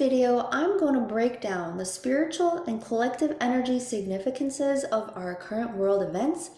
video, I'm going to break down the spiritual and collective energy significances of our current world events,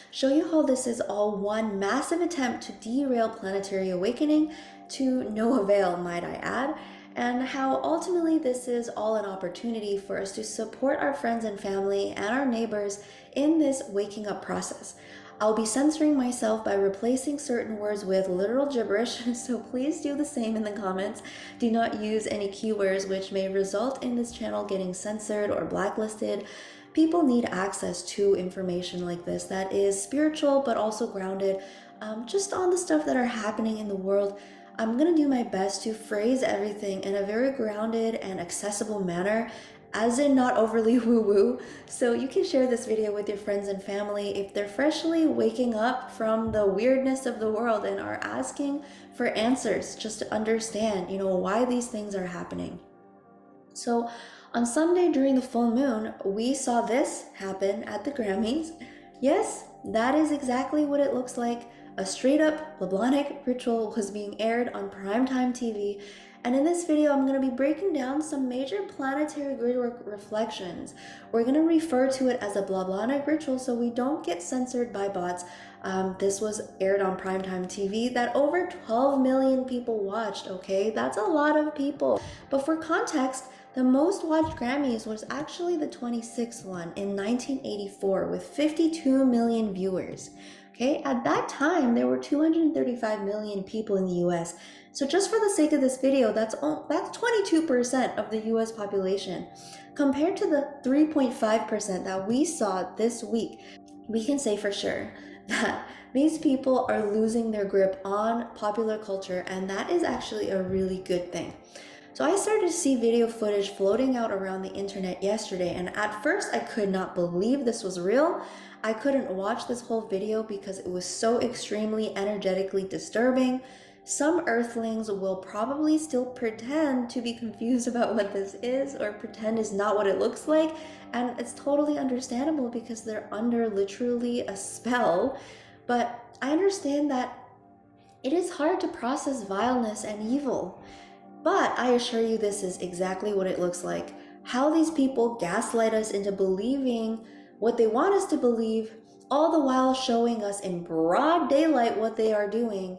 show you how this is all one massive attempt to derail planetary awakening to no avail, might I add, and how ultimately this is all an opportunity for us to support our friends and family and our neighbors in this waking up process. I'll be censoring myself by replacing certain words with literal gibberish, so please do the same in the comments. Do not use any keywords which may result in this channel getting censored or blacklisted. People need access to information like this that is spiritual but also grounded just on the stuff that are happening in the world. I'm gonna do my best to phrase everything in a very grounded and accessible manner, as in not overly woo-woo, so you can share this video with your friends and family if they're freshly waking up from the weirdness of the world and are asking for answers just to understand, why these things are happening. So on Sunday during the full moon, we saw this happen at the Grammys. Yes, that is exactly what it looks like. A straight up Blablonic ritual was being aired on primetime TV. And in this video, I'm going to be breaking down some major planetary gridwork reflections. We're going to refer to it as a Blablonic ritual so we don't get censored by bots. This was aired on primetime TV that over 12 million people watched, okay? That's a lot of people. But for context, the most watched Grammys was actually the 26th one in 1984 with 52 million viewers. Okay, at that time, there were 235 million people in the US. So just for the sake of this video, that's 22% of the US population. Compared to the 3.5% that we saw this week, we can say for sure that these people are losing their grip on popular culture, and that is actually a really good thing. So I started to see video footage floating out around the internet yesterday, and at first I could not believe this was real. I couldn't watch this whole video because it was so extremely energetically disturbing. Some earthlings will probably still pretend to be confused about what this is or pretend is not what it looks like, and it's totally understandable because they're under literally a spell. But I understand that it is hard to process vileness and evil. But I assure you this is exactly what it looks like. How these people gaslight us into believing what they want us to believe, all the while showing us in broad daylight what they are doing,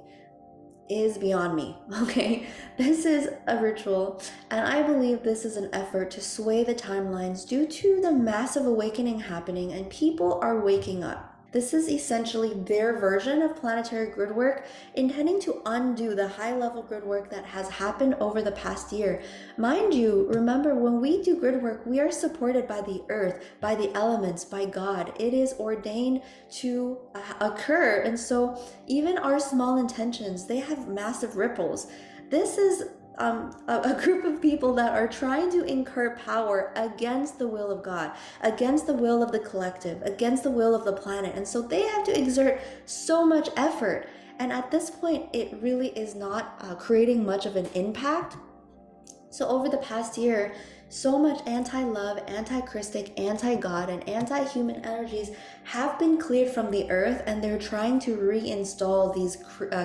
is beyond me, okay? This is a ritual, and I believe this is an effort to sway the timelines due to the massive awakening happening, and people are waking up. This is essentially their version of planetary gridwork, intending to undo the high-level gridwork that has happened over the past year. Mind you, remember, when we do gridwork, we are supported by the earth, by the elements, by God. It is ordained to occur, and so even our small intentions, they have massive ripples. This is a group of people that are trying to incur power against the will of God, against the will of the collective, against the will of the planet. And so they have to exert so much effort. And at this point, it really is not creating much of an impact. So over the past year, so much anti-love, anti-Christic, anti-God, and anti-human energies have been cleared from the earth, and they're trying to reinstall these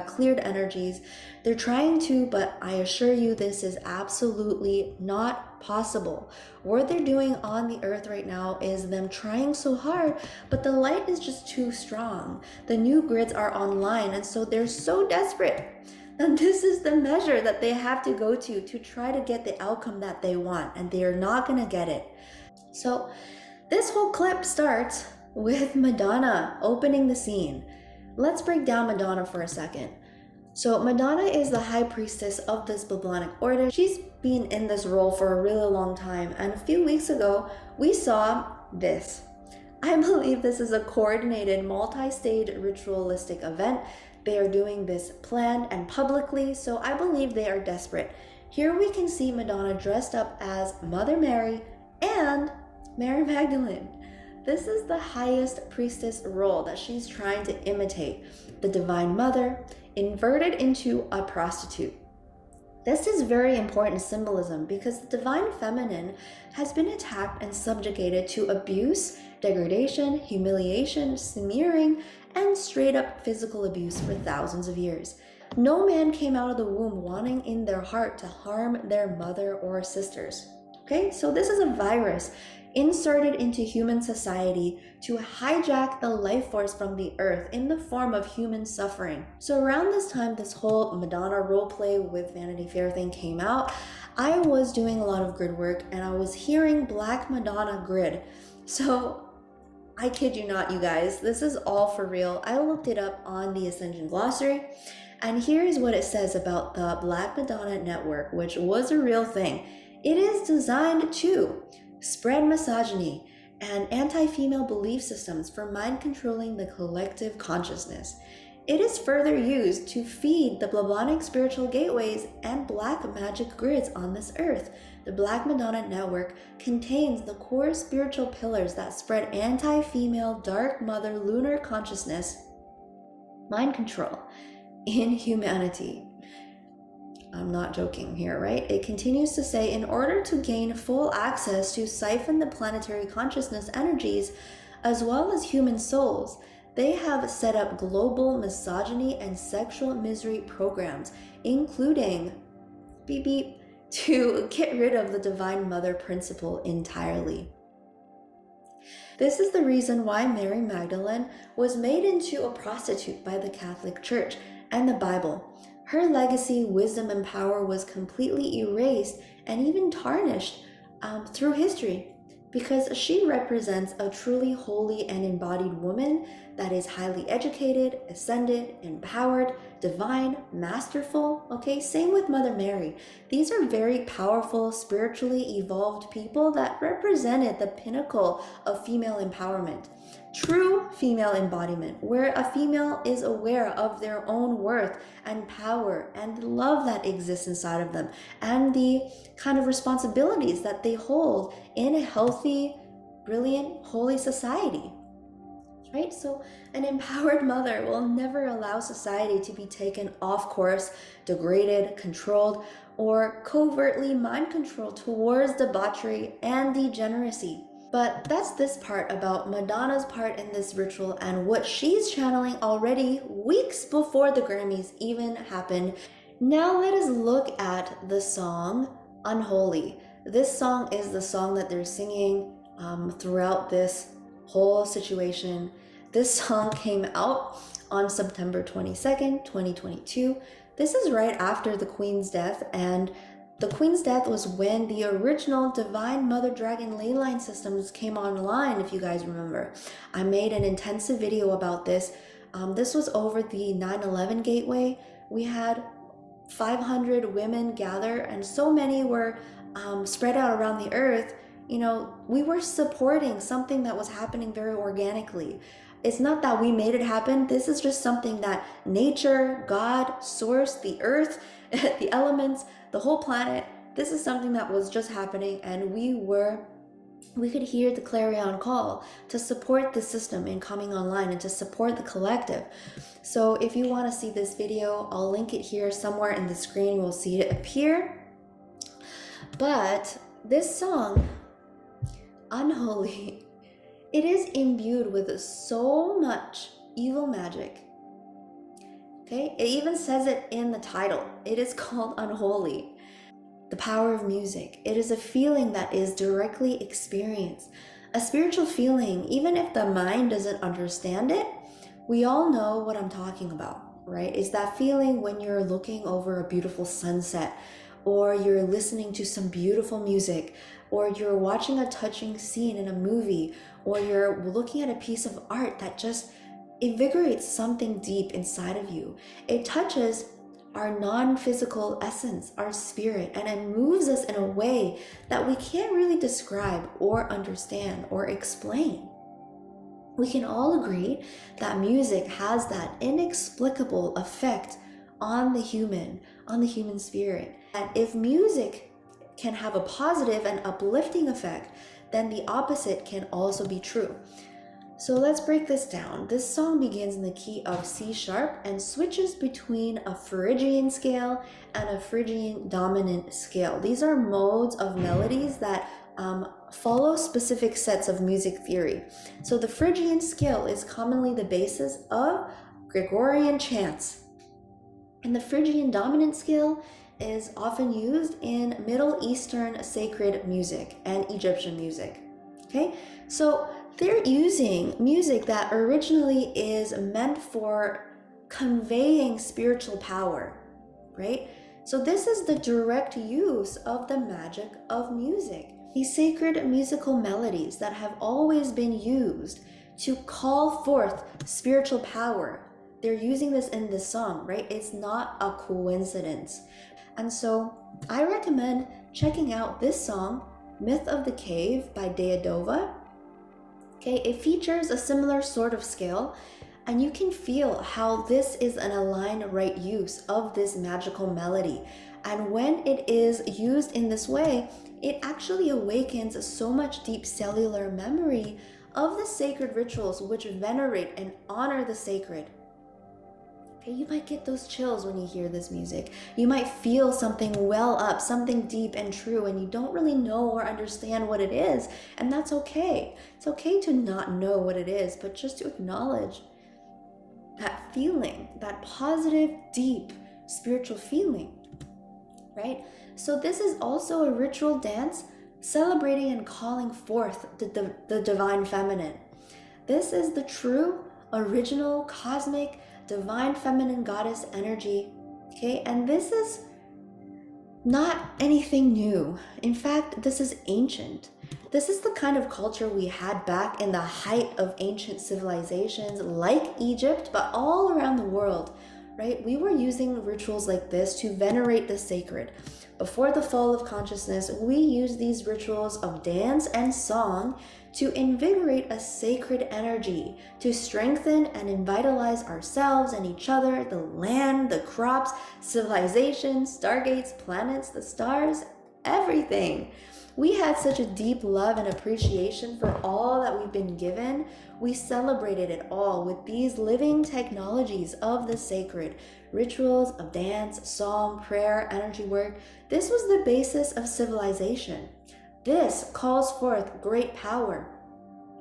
cleared energies. They're trying to, but I assure you this is absolutely not possible. What they're doing on the earth right now is them trying so hard, but the light is just too strong. The new grids are online, and so they're so desperate. And this is the measure that they have to go to try to get the outcome that they want, and they are not going to get it. So this whole clip starts with Madonna opening the scene. Let's break down Madonna for a second. So Madonna is the high priestess of this Blablonic order. She's been in this role for a really long time, and a few weeks ago we saw this. I believe this is a coordinated multi-stage ritualistic event. They are doing this planned and publicly, so I believe they are desperate. Here we can see Madonna dressed up as Mother Mary and Mary Magdalene. This is the highest priestess role that she's trying to imitate. The Divine Mother, inverted into a prostitute. This is very important symbolism because the Divine Feminine has been attacked and subjugated to abuse, degradation, humiliation, smearing, and straight up physical abuse for thousands of years. No man came out of the womb wanting in their heart to harm their mother or sisters. Okay, so this is a virus inserted into human society to hijack the life force from the earth in the form of human suffering. So around this time, this whole Madonna roleplay with Vanity Fair thing came out. I was doing a lot of grid work and I was hearing Black Madonna grid. So I kid you not, you guys, this is all for real. I looked it up on the Ascension Glossary, and here's what it says about the Black Madonna network, which was a real thing. It is designed to spread misogyny and anti-female belief systems for mind controlling the collective consciousness. It is further used to feed the Blavonic spiritual gateways and black magic grids on this earth. The Black Madonna network contains the core spiritual pillars that spread anti-female dark mother lunar consciousness, mind control in humanity. I'm not joking here, right? It continues to say, in order to gain full access to siphon the planetary consciousness energies, as well as human souls, they have set up global misogyny and sexual misery programs, including, beep beep, to get rid of the Divine Mother principle entirely. This is the reason why Mary Magdalene was made into a prostitute by the Catholic Church and the Bible. Her legacy, wisdom, and power was completely erased and even tarnished through history, because she represents a truly holy and embodied woman that is highly educated, ascended, empowered, divine, masterful. Okay, same with Mother Mary. These are very powerful, spiritually evolved people that represented the pinnacle of female empowerment. True female embodiment, where a female is aware of their own worth and power and the love that exists inside of them and the kind of responsibilities that they hold in a healthy, brilliant, holy society. Right? So an empowered mother will never allow society to be taken off course, degraded, controlled, or covertly mind controlled towards debauchery and degeneracy. But that's this part about Madonna's part in this ritual and what she's channeling already weeks before the Grammys even happened. Now let us look at the song Unholy. This song is the song that they're singing throughout this whole situation. This song came out on September 22nd, 2022. This is right after the Queen's death, and the Queen's death was when the original Divine Mother Dragon leyline systems came online, if you guys remember. I made an intensive video about this. This was over the 9/11 gateway. We had 500 women gather, and so many were spread out around the earth. You know, we were supporting something that was happening very organically. It's not that we made it happen. This is just something that nature, God, source, the earth, the elements, the whole planet, this is something that was just happening, and we could hear the clarion call to support the system in coming online and to support the collective. So if you want to see this video, I'll link it here somewhere in the screen. You will see it appear. But this song, Unholy, it is imbued with so much evil magic. Okay, it even says it in the title. It is called Unholy. The power of music. It is a feeling that is directly experienced. A spiritual feeling, even if the mind doesn't understand it, we all know what I'm talking about, right? It's that feeling when you're looking over a beautiful sunset, or you're listening to some beautiful music, or you're watching a touching scene in a movie, or you're looking at a piece of art that just invigorates something deep inside of you. It touches our non-physical essence, our spirit, and it moves us in a way that we can't really describe or understand or explain. We can all agree that music has that inexplicable effect on the human spirit. And if music can have a positive and uplifting effect, then the opposite can also be true. So let's break this down. This song begins in the key of C sharp and switches between a Phrygian scale and a Phrygian dominant scale. These are modes of melodies that follow specific sets of music theory. So the Phrygian scale is commonly the basis of Gregorian chants. And the Phrygian dominant scale is often used in Middle Eastern sacred music and Egyptian music. Okay, so they're using music that originally is meant for conveying spiritual power, right? So this is the direct use of the magic of music. These sacred musical melodies that have always been used to call forth spiritual power. They're using this in this song, right? It's not a coincidence. And so I recommend checking out this song, Myth of the Cave by Deadova. Okay, it features a similar sort of scale, and you can feel how this is an aligned right use of this magical melody. And when it is used in this way, it actually awakens so much deep cellular memory of the sacred rituals which venerate and honor the sacred. Okay, you might get those chills when you hear this music. You might feel something well up, something deep and true, and you don't really know or understand what it is, and that's okay. It's okay to not know what it is, but just to acknowledge that feeling, that positive, deep, spiritual feeling, right? So this is also a ritual dance celebrating and calling forth the divine feminine. This is the true, original, cosmic, divine feminine goddess energy, okay? And this is not anything new. In fact, this is ancient. This is the kind of culture we had back in the height of ancient civilizations like Egypt, but all around the world, right? We were using rituals like this to venerate the sacred. Before the fall of consciousness, we used these rituals of dance and song to invigorate a sacred energy, to strengthen and revitalize ourselves and each other, the land, the crops, civilization, stargates, planets, the stars, everything. We had such a deep love and appreciation for all that we've been given. We celebrated it all with these living technologies of the sacred, rituals of dance, song, prayer, energy work. This was the basis of civilization. This calls forth great power,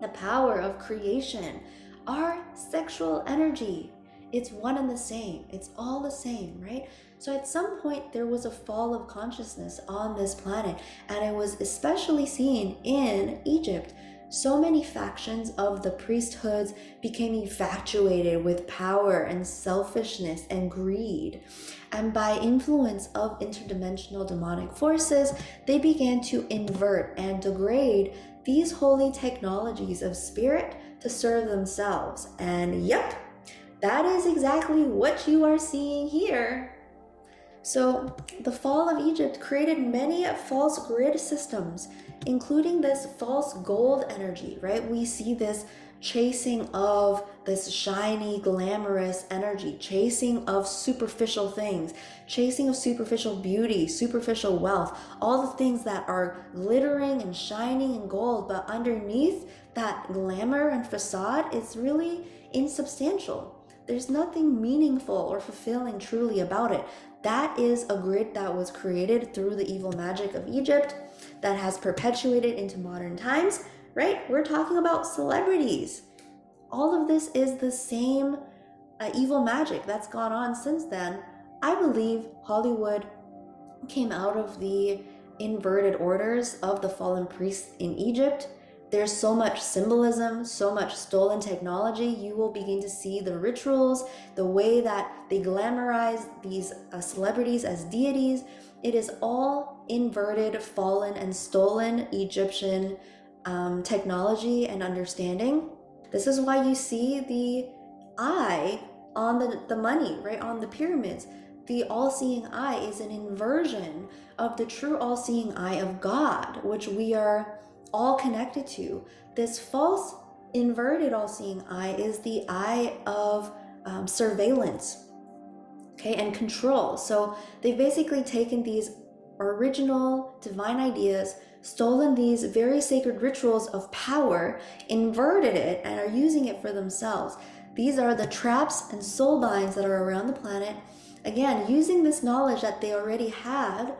the power of creation, our sexual energy. It's one and the same. It's all the same, right? So at some point, there was a fall of consciousness on this planet, and it was especially seen in Egypt. So many factions of the priesthoods became infatuated with power and selfishness and greed. And by influence of interdimensional demonic forces, they began to invert and degrade these holy technologies of spirit to serve themselves. And yep, that is exactly what you are seeing here. So the fall of Egypt created many false grid systems, including this false gold energy, right? We see this chasing of this shiny, glamorous energy, chasing of superficial things, chasing of superficial beauty, superficial wealth, all the things that are glittering and shining in gold, but underneath that glamour and facade is really insubstantial. There's nothing meaningful or fulfilling truly about it. That is a grid that was created through the evil magic of Egypt that has perpetuated into modern times, right? We're talking about celebrities. All of this is the same evil magic that's gone on since then. I believe Hollywood came out of the inverted orders of the fallen priests in Egypt. There's so much symbolism, so much stolen technology. You will begin to see the rituals, the way that they glamorize these celebrities as deities. It is all inverted, fallen, and stolen Egyptian technology and understanding. This is why you see the eye on the money, right, on the pyramids. The all-seeing eye is an inversion of the true all-seeing eye of God, which we are all connected to. This false inverted all-seeing eye is the eye of surveillance, okay, and control. So they've basically taken these original divine ideas, stolen these very sacred rituals of power, inverted it, and are using it for themselves. These are the traps and soul binds that are around the planet, again, using this knowledge that they already had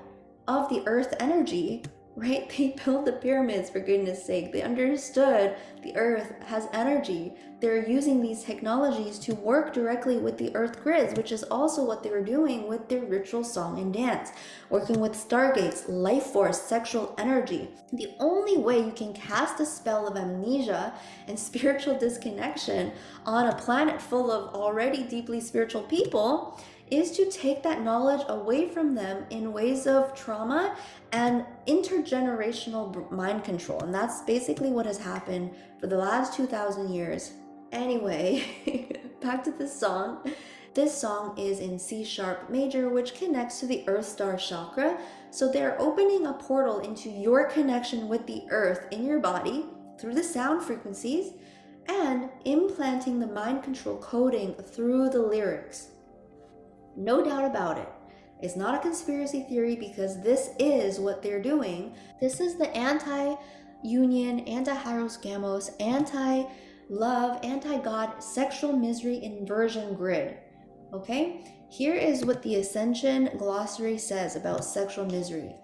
of the earth energy, right? They built the pyramids, for goodness sake. They understood the earth has energy. They're using these technologies to work directly with the earth grids, which is also what they were doing with their ritual song and dance, working with stargates, life force, sexual energy. The only way you can cast a spell of amnesia and spiritual disconnection on a planet full of already deeply spiritual people is to take that knowledge away from them in ways of trauma and intergenerational mind control. And that's basically what has happened for the last 2,000 years. Anyway, back to this song. This song is in C sharp major, which connects to the Earth Star chakra. So they're opening a portal into your connection with the earth in your body through the sound frequencies and implanting the mind control coding through the lyrics. No doubt about it. It's not a conspiracy theory because this is what they're doing. This is the anti-union, anti-hieros, gamos, anti-love, anti-God, sexual misery inversion grid. Okay? Here is what the Ascension Glossary says about sexual misery.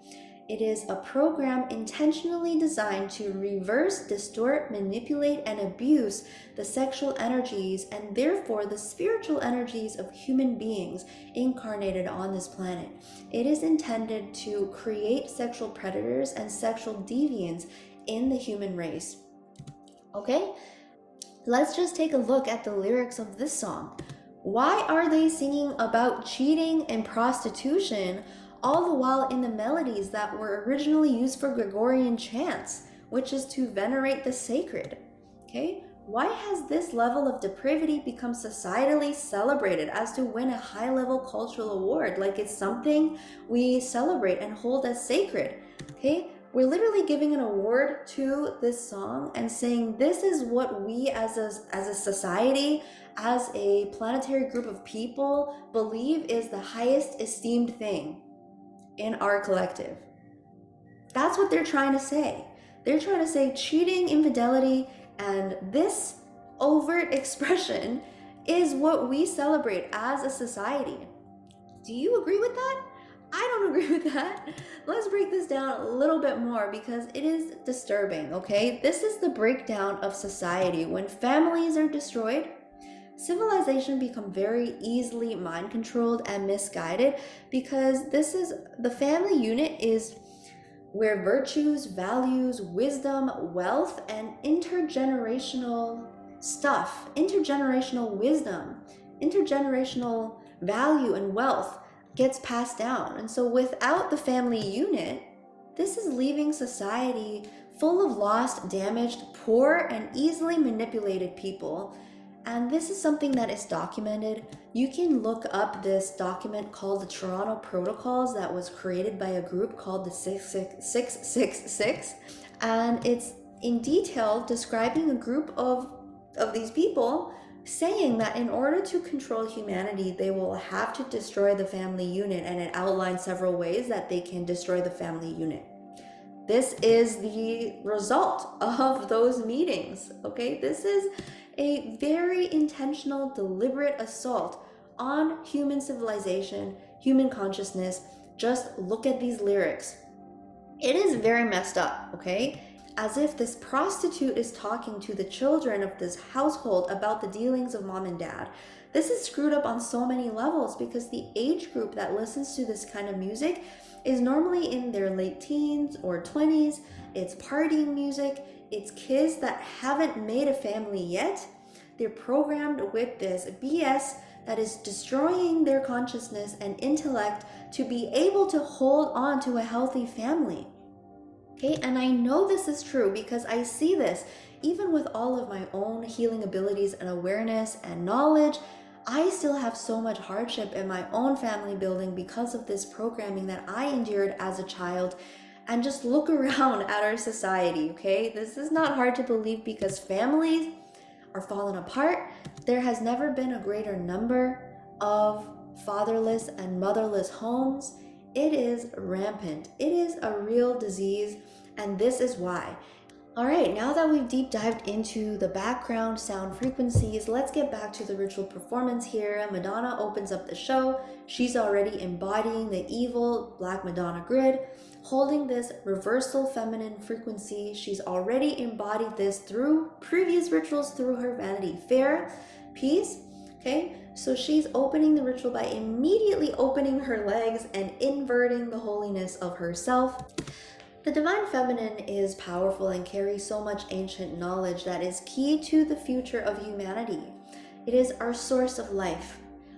It is a program intentionally designed to reverse, distort, manipulate, and abuse the sexual energies and therefore the spiritual energies of human beings incarnated on this planet. It is intended to create sexual predators and sexual deviants in the human race. Okay? Let's just take a look at the lyrics of this song. Why are they singing about cheating and prostitution all the while in the melodies that were originally used for Gregorian chants, which is to venerate the sacred? Okay? Why has this level of depravity become societally celebrated as to win a high-level cultural award? Like it's something we celebrate and hold as sacred. Okay? We're literally giving an award to this song and saying this is what we as a society, as a planetary group of people, believe is the highest esteemed thing in our collective. That's what they're trying to say. They're trying to say cheating, infidelity, and this overt expression is what we celebrate as a society. Do you agree with that? I don't agree with that. Let's break this down a little bit more because it is disturbing, okay? This is the breakdown of society. When families are destroyed, civilization become very easily mind controlled and misguided because this is the family unit is where virtues, values, wisdom, wealth, and intergenerational stuff, intergenerational wisdom, intergenerational value and wealth gets passed down. And so without the family unit, this is leaving society full of lost, damaged, poor, and easily manipulated people. And this is something that is documented. You can look up this document called the Toronto Protocols that was created by a group called the 666. And it's in detail describing a group of these people saying that in order to control humanity, they will have to destroy the family unit. And it outlines several ways that they can destroy the family unit. This is the result of those meetings, okay? This is a very intentional, deliberate assault on human civilization, human consciousness. Just look at these lyrics. It is very messed up, okay? As if this prostitute is talking to the children of this household about the dealings of mom and dad. This is screwed up on so many levels because the age group that listens to this kind of music is normally in their late teens or 20s. It's partying music. It's kids that haven't made a family yet. They're programmed with this BS that is destroying their consciousness and intellect to be able to hold on to a healthy family. Okay, and I know this is true because I see this even with all of my own healing abilities and awareness and knowledge. I still have so much hardship in my own family building because of this programming that I endured as a child. And just look around at our society, okay? This is not hard to believe because families are falling apart. There has never been a greater number of fatherless and motherless homes. It is rampant. It is a real disease, and this is why. All right, now that we've deep dived into the background sound frequencies, let's get back to the ritual performance here. Madonna opens up the show. She's already embodying the evil Black Madonna grid, holding this reversal feminine frequency. She's already embodied this through previous rituals through her Vanity Fair piece. Okay, so she's opening the ritual by immediately opening her legs and inverting the holiness of herself. The divine feminine is powerful and carries so much ancient knowledge that is key to the future of humanity. It is our source of life,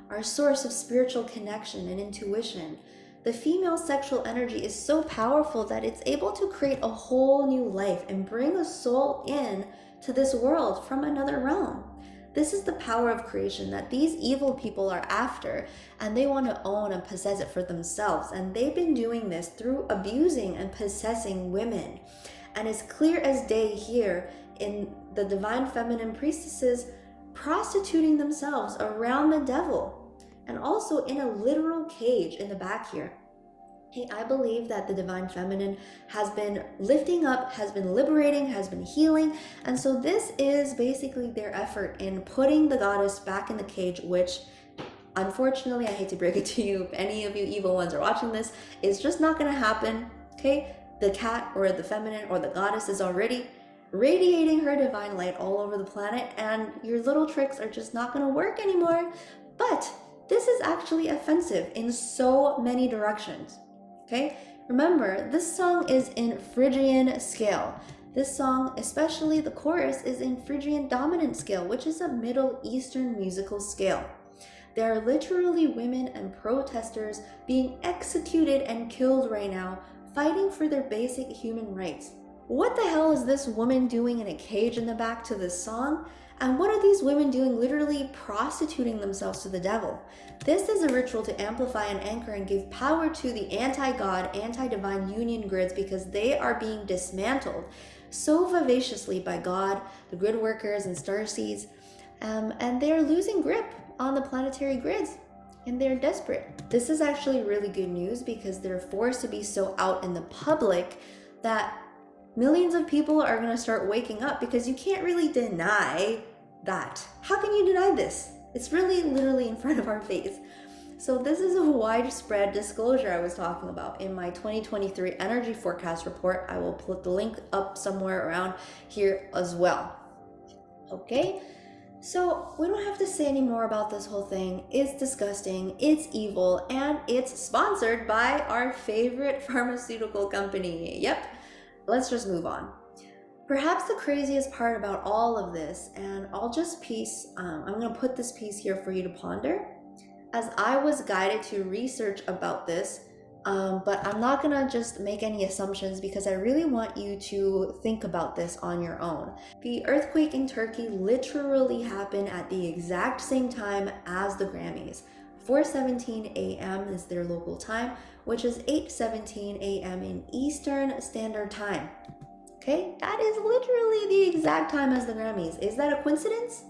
our source of spiritual connection and intuition. The female sexual energy is so powerful that it's able to create a whole new life and bring a soul in to this world from another realm. This is the power of creation that these evil people are after, and they want to own and possess it for themselves. And they've been doing this through abusing and possessing women. And it's clear as day here in the divine feminine priestesses prostituting themselves around the devil, and also in a literal cage in the back here. Hey, I believe that the divine feminine has been lifting up, has been liberating, has been healing. And so this is basically their effort in putting the goddess back in the cage, which unfortunately, I hate to break it to you, if any of you evil ones are watching this, is just not going to happen. Okay, the cat or the feminine or the goddess is already radiating her divine light all over the planet, and your little tricks are just not going to work anymore. But this is actually offensive in so many directions. Okay, remember, this song is in Phrygian scale. This song, especially the chorus, is in Phrygian dominant scale, which is a Middle Eastern musical scale. There are literally women and protesters being executed and killed right now, fighting for their basic human rights. What the hell is this woman doing in a cage in the back to this song? And what are these women doing, literally prostituting themselves to the devil? This is a ritual to amplify and anchor and give power to the anti-God, anti-divine union grids, because they are being dismantled so vivaciously by God, the Gridworkers and starseeds, and they're losing grip on the planetary grids, and they're desperate. This is actually really good news because they're forced to be so out in the public that millions of people are going to start waking up, because you can't really deny that. How can you deny this? It's really literally in front of our face. So this is a widespread disclosure I was talking about in my 2023 energy forecast report. I will put the link up somewhere around here as well. Okay, so we don't have to say any more about this whole thing. It's disgusting, it's evil, and it's sponsored by our favorite pharmaceutical company. Yep, let's just move on. Perhaps the craziest part about all of this, and I'm going to put this piece here for you to ponder, as I was guided to research about this, but I'm not going to just make any assumptions, because I really want you to think about this on your own. The earthquake in Turkey literally happened at the exact same time as the Grammys. 4:17 a.m. is their local time, which is 8:17 a.m. in Eastern Standard Time. Okay, that is literally the exact time as the Grammys. Is that a coincidence?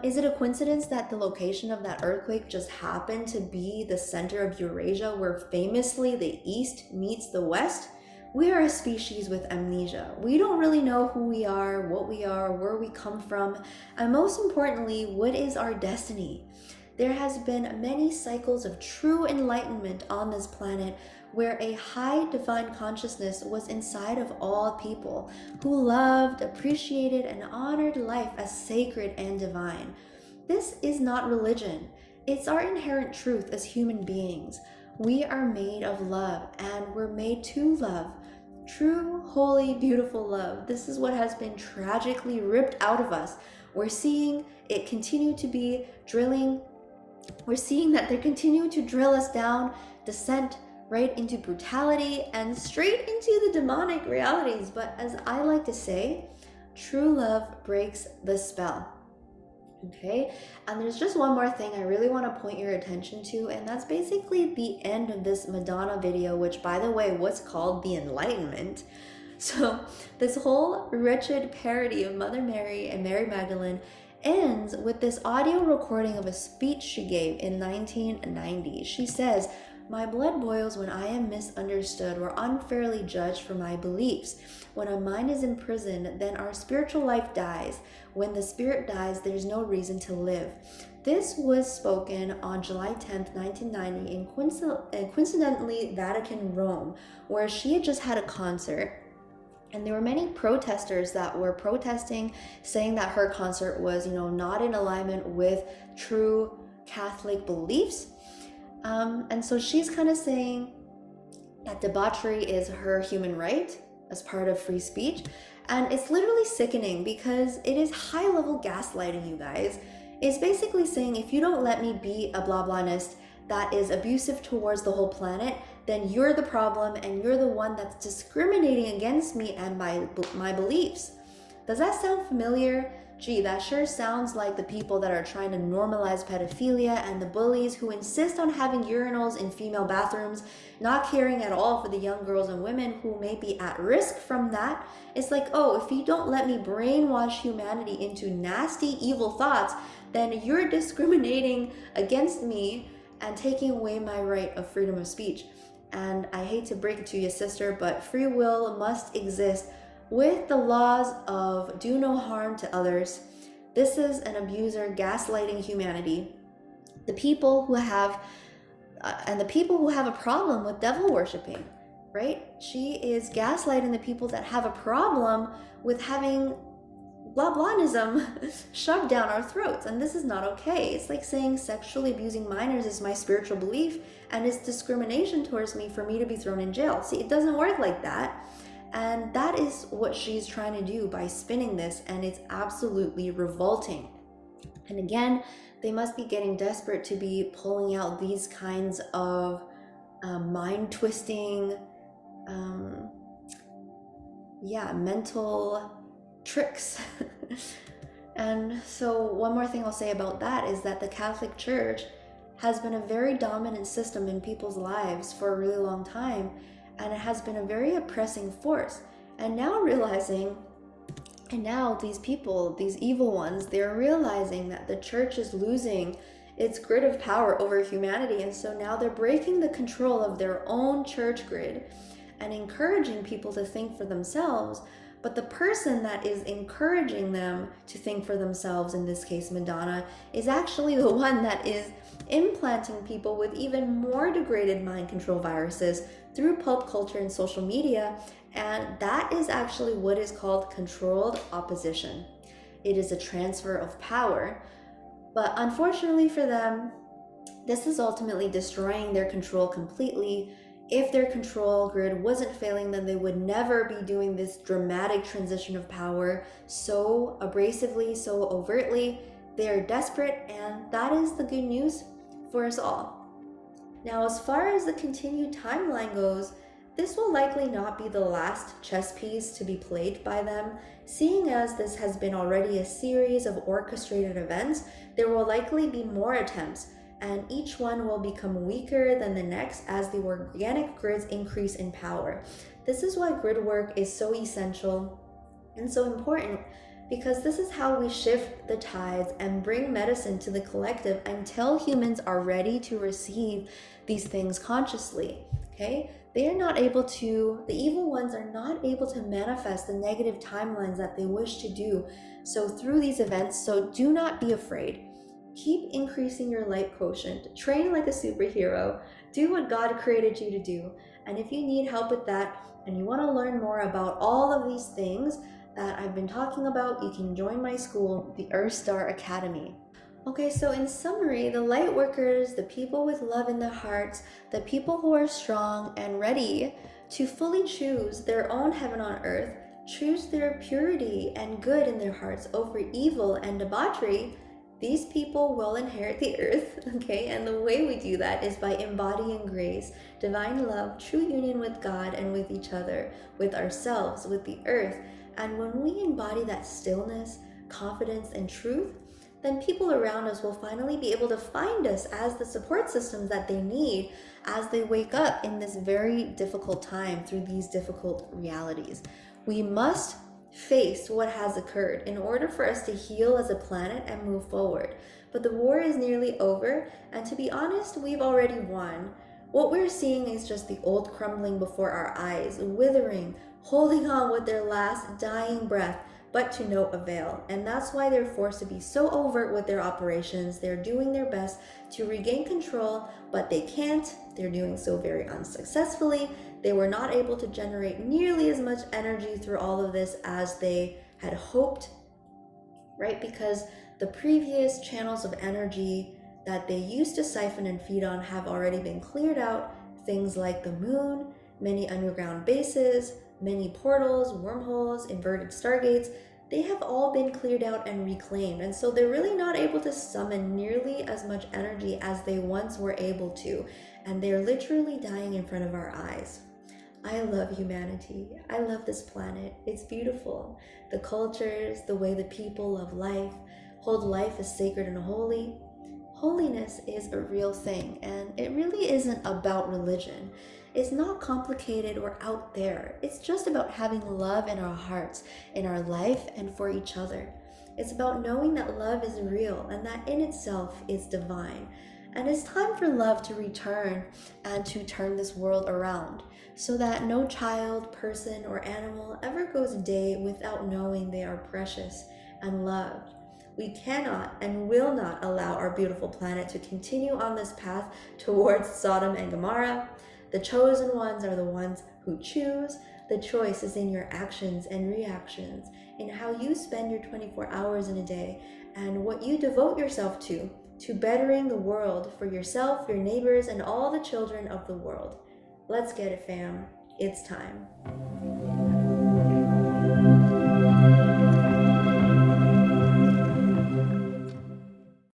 Is it a coincidence that the location of that earthquake just happened to be the center of Eurasia, where famously the East meets the West? We are a species with amnesia. We don't really know who we are, where we come from, and most importantly, what is our destiny? There has been many cycles of true enlightenment on this planet, where a high divine consciousness was inside of all people who loved, appreciated, and honored life as sacred and divine. This is not religion. It's our inherent truth as human beings. We are made of love, and we're made to love. True, holy, beautiful love. This is what has been tragically ripped out of us. We're seeing it continue to be drilling. We're seeing that they continue to drill us down, descent right into brutality and straight into the demonic realities. But as I like to say, true love breaks the spell. Okay, and there's just one more thing I really want to point your attention to, and that's basically the end of this Madonna video, which, by the way, was called The Enlightenment. So this whole wretched parody of Mother Mary and Mary Magdalene ends with this audio recording of a speech she gave in 1990. She says, My blood boils when I am misunderstood or unfairly judged for my beliefs. When our mind is imprisoned, then our spiritual life dies. When the spirit dies, there's no reason to live. This was spoken on July 10th, 1990 in coincidentally Vatican, Rome, where she had just had a concert. And there were many protesters that were protesting, saying that her concert was, not in alignment with true Catholic beliefs. And so she's kind of saying that debauchery is her human right as part of free speech. And it's literally sickening because it is high-level gaslighting, you guys. It's basically saying, if you don't let me be a blah blahness that is abusive towards the whole planet, then you're the problem and you're the one that's discriminating against me and my beliefs. Does that sound familiar? Gee, that sure sounds like the people that are trying to normalize pedophilia and the bullies who insist on having urinals in female bathrooms, not caring at all for the young girls and women who may be at risk from that. It's like, oh, if you don't let me brainwash humanity into nasty, evil thoughts, then you're discriminating against me and taking away my right of freedom of speech. And I hate to break it to you, sister, but free will must exist with the laws of do no harm to others. This is an abuser gaslighting humanity. The people who have a problem with devil worshiping, right? She is gaslighting the people that have a problem with having blah blahnism shoved down our throats, and this is not okay. It's like saying sexually abusing minors is my spiritual belief and it's discrimination towards me for me to be thrown in jail. See, it doesn't work like that. And that is what she's trying to do by spinning this, and it's absolutely revolting. And again, they must be getting desperate to be pulling out these kinds of mind-twisting, mental tricks. And so one more thing I'll say about that is that the Catholic Church has been a very dominant system in people's lives for a really long time, and it has been a very oppressing force. And now these people, these evil ones, they're realizing that the church is losing its grid of power over humanity, and so now they're breaking the control of their own church grid and encouraging people to think for themselves. But the person that is encouraging them to think for themselves, in this case Madonna, is actually the one that is implanting people with even more degraded mind control viruses through pop culture and social media. And that is actually what is called controlled opposition. It is a transfer of power. But unfortunately for them, this is ultimately destroying their control completely. If their control grid wasn't failing, then they would never be doing this dramatic transition of power so abrasively, so overtly. They are desperate, and that is the good news for us all. Now, as far as the continued timeline goes, this will likely not be the last chess piece to be played by them. Seeing as this has been already a series of orchestrated events, there will likely be more attempts, and each one will become weaker than the next as the organic grids increase in power. This is why grid work is so essential and so important, because this is how we shift the tides and bring medicine to the collective until humans are ready to receive these things consciously, okay? The evil ones are not able to manifest the negative timelines that they wish to do so through these events, so do not be afraid. Keep increasing your light quotient, train like a superhero, do what God created you to do. And if you need help with that and you want to learn more about all of these things that I've been talking about, you can join my school, the Earth Star Academy. Okay, so in summary, the Lightworkers, the people with love in their hearts, the people who are strong and ready to fully choose their own heaven on earth, choose their purity and good in their hearts over evil and debauchery, these people will inherit the earth, okay? And the way we do that is by embodying grace, divine love, true union with God and with each other, with ourselves, with the earth. And when we embody that stillness, confidence, and truth, then people around us will finally be able to find us as the support systems that they need as they wake up in this very difficult time through these difficult realities. We must face what has occurred in order for us to heal as a planet and move forward. But the war is nearly over, and to be honest, we've already won. What we're seeing is just the old crumbling before our eyes, withering, holding on with their last dying breath, but to no avail. And that's why they're forced to be so overt with their operations. They're doing their best to regain control, but they can't. They're doing so very unsuccessfully. They were not able to generate nearly as much energy through all of this as they had hoped, right? Because the previous channels of energy that they used to siphon and feed on have already been cleared out. Things like the moon, many underground bases, many portals, wormholes, inverted stargates, they have all been cleared out and reclaimed. And so they're really not able to summon nearly as much energy as they once were able to. And they're literally dying in front of our eyes. I love humanity. I love this planet. It's beautiful. The cultures, the way the people love life, hold life as sacred and holy. Holiness is a real thing, and it really isn't about religion. It's not complicated or out there. It's just about having love in our hearts, in our life, and for each other. It's about knowing that love is real and that in itself is divine. And it's time for love to return and to turn this world around so that no child, person, or animal ever goes a day without knowing they are precious and loved. We cannot and will not allow our beautiful planet to continue on this path towards Sodom and Gomorrah. The chosen ones are the ones who choose. The choice is in your actions and reactions, in how you spend your 24 hours in a day, and what you devote yourself to bettering the world for yourself, your neighbors, and all the children of the world. Let's get it, fam. It's time.